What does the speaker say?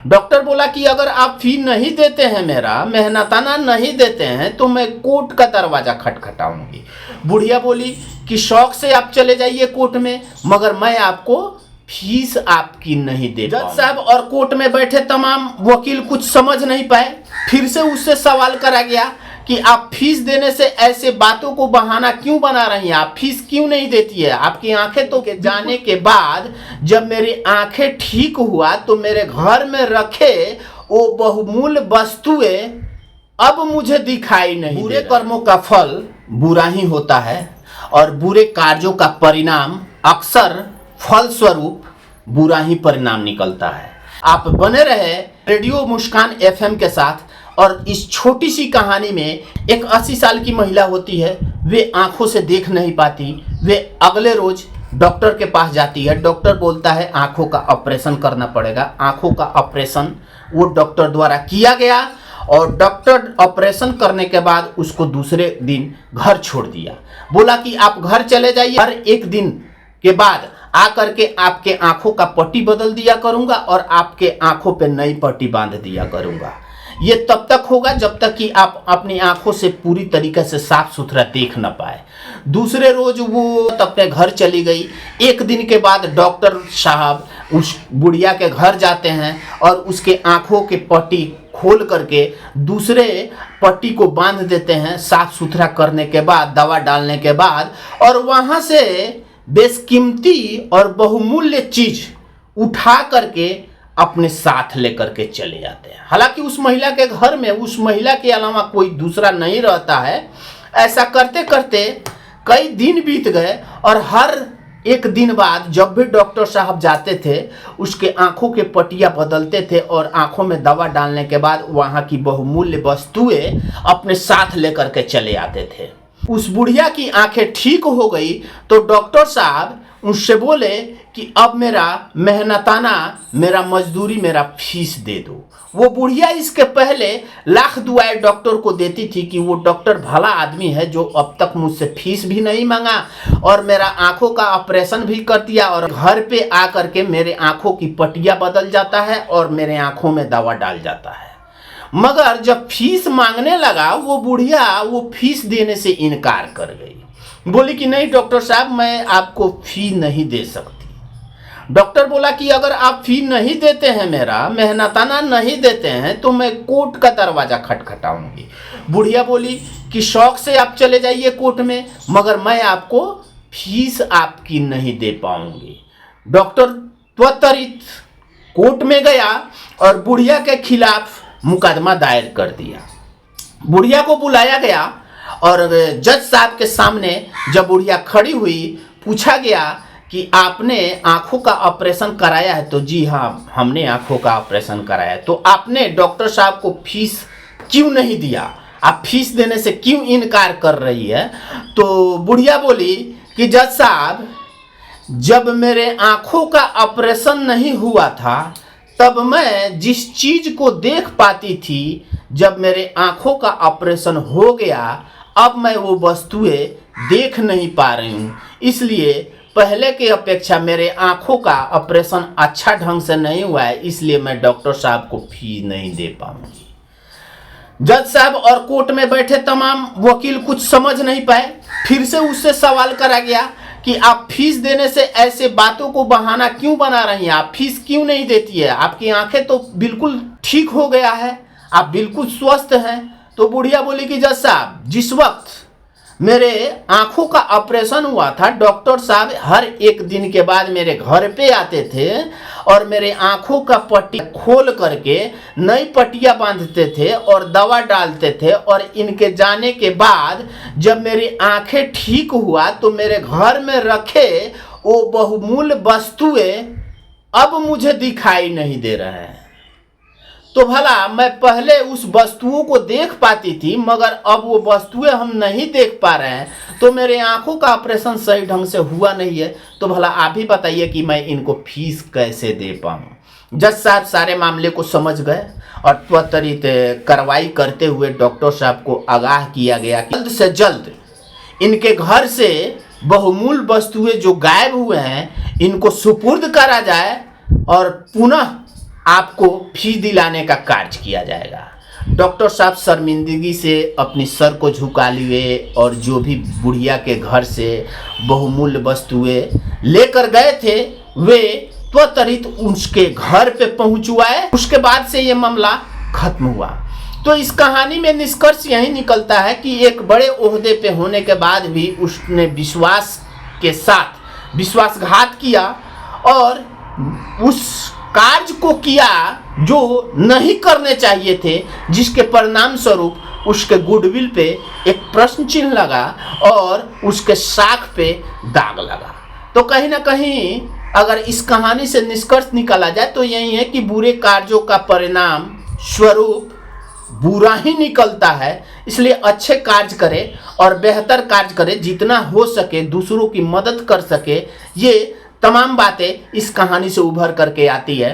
Doctor बोला कि अगर आप फी नहीं देते हैं, मेरा मेहनताना नहीं देते हैं, तो मैं कोर्ट का दरवाजा खटखटाऊंगी। बुढ़िया बोली कि शौक से आप चले जाइए कोर्ट में, मगर मैं आपको फीस आपकी नहीं दे पाऊंगा। जज साहब और कोर्ट में बैठे तमाम वकील कुछ समझ नहीं पाए। फिर से उससे सवाल करा गया कि आप फीस देने से ऐसे बातों को बहाना क्यों बना रही हैं, आप फीस क्यों नहीं देती है? आपकी आंखें तो जाने के बाद जब मेरी आंखें ठीक हुआ तो मेरे घर में रखे वो बहुमूल्य वस्तुएं अब मुझे दिखाई नहीं। बुरे कर्मों का फल बुरा ही होता है और बुरे कार्यों का परिणाम अक्सर फल स्वरूप बुरा ही परिणाम निकलता है। आप बने रहे रेडियो मुस्कान एफएम के साथ। और इस छोटी सी कहानी में एक 80 साल की महिला होती है। वे आंखों से देख नहीं पाती। वे अगले रोज डॉक्टर के पास जाती है। डॉक्टर बोलता है आंखों का ऑपरेशन करना पड़ेगा। आंखों का ऑपरेशन वो डॉक्टर द्वारा किया गया और डॉक्टर ऑपरेशन करने के बाद उसको दूसरे दिन घर छोड़ दिया। बोला कि आप घर चले जाइए, हर एक दिन के बाद आकर के आपके आंखों का पट्टी बदल दिया करूंगा और आपके आंखों पे नई पट्टी बांध दिया करूंगा। ये तब तक होगा जब तक कि आप अपनी आंखों से पूरी तरीके से साफ सुथरा देख न पाए। दूसरे रोज वो अपने घर चली गई। एक दिन के बाद डॉक्टर साहब उस बुढ़िया के घर जाते हैं और उसके आंखों के पट्टी खोल करके दूसरे पट्टी को बांध देते हैं, साफ सुथरा करने के बाद, दवा डालने के बाद, और वहाँ से बेशकीमती और बहुमूल्य चीज उठा करके अपने साथ लेकर के चले जाते हैं। हालांकि उस महिला के घर में उस महिला के अलावा कोई दूसरा नहीं रहता है। ऐसा करते करते कई दिन बीत गए और हर एक दिन बाद जब भी डॉक्टर साहब जाते थे उसके आंखों के पट्टियां बदलते थे और आंखों में दवा डालने के बाद वहां की बहुमूल्य वस्तुएं अपने साथ लेकर के चले आते थे। उस बुढ़िया की आंखें ठीक हो गई तो डॉक्टर साहब उससे बोले कि अब मेरा मेहनताना, मेरा मजदूरी, मेरा फीस दे दो। वो बुढ़िया इसके पहले लाख दुआएं डॉक्टर को देती थी कि वो डॉक्टर भला आदमी है जो अब तक मुझसे फीस भी नहीं मांगा और मेरा आंखों का ऑपरेशन भी कर दिया और घर पे आकर के मेरे आंखों की पट्टियां बदल जाता है और मेरे आंखों में दवा डाल जाता है। मगर जब फीस मांगने लगा वो बुढ़िया वो फीस देने से इनकार कर गई। बोली कि नहीं डॉक्टर साहब, मैं आपको फी नहीं दे सकती। डॉक्टर बोला कि अगर आप फी नहीं देते हैं, मेरा मेहनताना नहीं देते हैं, तो मैं कोर्ट का दरवाजा खटखटाऊंगी। बुढ़िया बोली कि शौक से आप चले जाइए कोर्ट में, मगर मैं आपको फीस आपकी नहीं दे पाऊंगी। डॉक्टर त्वरित कोर्ट में गया और बुढ़िया के खिलाफ मुकदमा दायर कर दिया। बुढ़िया को बुलाया गया और जज साहब के सामने जब बुढ़िया खड़ी हुई पूछा गया कि आपने आंखों का ऑपरेशन कराया है? तो जी हाँ, हमने आंखों का ऑपरेशन कराया है। तो आपने डॉक्टर साहब को फीस क्यों नहीं दिया? आप फीस देने से क्यों इनकार कर रही है? तो बुढ़िया बोली कि जज साहब, जब मेरे आंखों का ऑपरेशन नहीं हुआ था तब मैं जिस चीज को देख पाती थी, जब मेरे आंखों का ऑपरेशन हो गया अब मैं वो वस्तुएं देख नहीं पा रही हूँ। इसलिए पहले की अपेक्षा मेरे आंखों का ऑपरेशन अच्छा ढंग से नहीं हुआ है, इसलिए मैं डॉक्टर साहब को फी नहीं दे पाऊंगी। जज साहब और कोर्ट में बैठे तमाम वकील कुछ समझ नहीं पाए। फिर से उससे सवाल करा गया कि आप फीस देने से ऐसे बातों को बहाना क्यों बना रही हैं, आप फीस क्यों नहीं देती है? आपकी आंखें तो बिल्कुल ठीक हो गया है, आप बिल्कुल स्वस्थ हैं। तो बुढ़िया बोली कि जज साहब, जिस वक्त मेरे आंखों का ऑपरेशन हुआ था डॉक्टर साहब हर एक दिन के बाद मेरे घर पे आते थे और मेरे आंखों का पट्टी खोल करके नई पट्टियां बांधते थे और दवा डालते थे और इनके जाने के बाद जब मेरी आंखें ठीक हुआ तो मेरे घर में रखे वो बहुमूल्य वस्तुएं अब मुझे दिखाई नहीं दे रहे हैं। तो भला मैं पहले उस वस्तुओं को देख पाती थी मगर अब वो वस्तुएं हम नहीं देख पा रहे हैं, तो मेरे आंखों का ऑपरेशन सही ढंग से हुआ नहीं है। तो भला आप ही बताइए कि मैं इनको फीस कैसे दे पाऊँ। जज साहब सारे मामले को समझ गए और त्वरित कार्रवाई करते हुए डॉक्टर साहब को आगाह किया गया कि जल्द से जल्द इनके घर से बहुमूल्य वस्तुएं जो गायब हुए हैं इनको सुपुर्द करा जाए और पुनः आपको फी दिलाने का कार्य किया जाएगा। डॉक्टर साहब शर्मिंदगी से अपनी सर को झुका लिए और जो भी बुढ़िया के घर से बहुमूल्य वस्तुएं लेकर गए थे वे त्वरित उसके घर पे पहुंचवाए। उसके बाद से ये मामला खत्म हुआ। तो इस कहानी में निष्कर्ष यही निकलता है कि एक बड़े ओहदे पे होने के बाद भी उसने विश्वास के साथ विश्वासघात किया और उस कार्य को किया जो नहीं करने चाहिए थे, जिसके परिणाम स्वरूप उसके गुडविल पे एक प्रश्न चिन्ह लगा और उसके साख पे दाग लगा। तो कहीं ना कहीं अगर इस कहानी से निष्कर्ष निकाला जाए तो यही है कि बुरे कार्यों का परिणाम स्वरूप बुरा ही निकलता है। इसलिए अच्छे कार्य करें और बेहतर कार्य करें, जितना हो सके दूसरों की मदद कर सके। ये तमाम बातें इस कहानी से उभर करके आती है।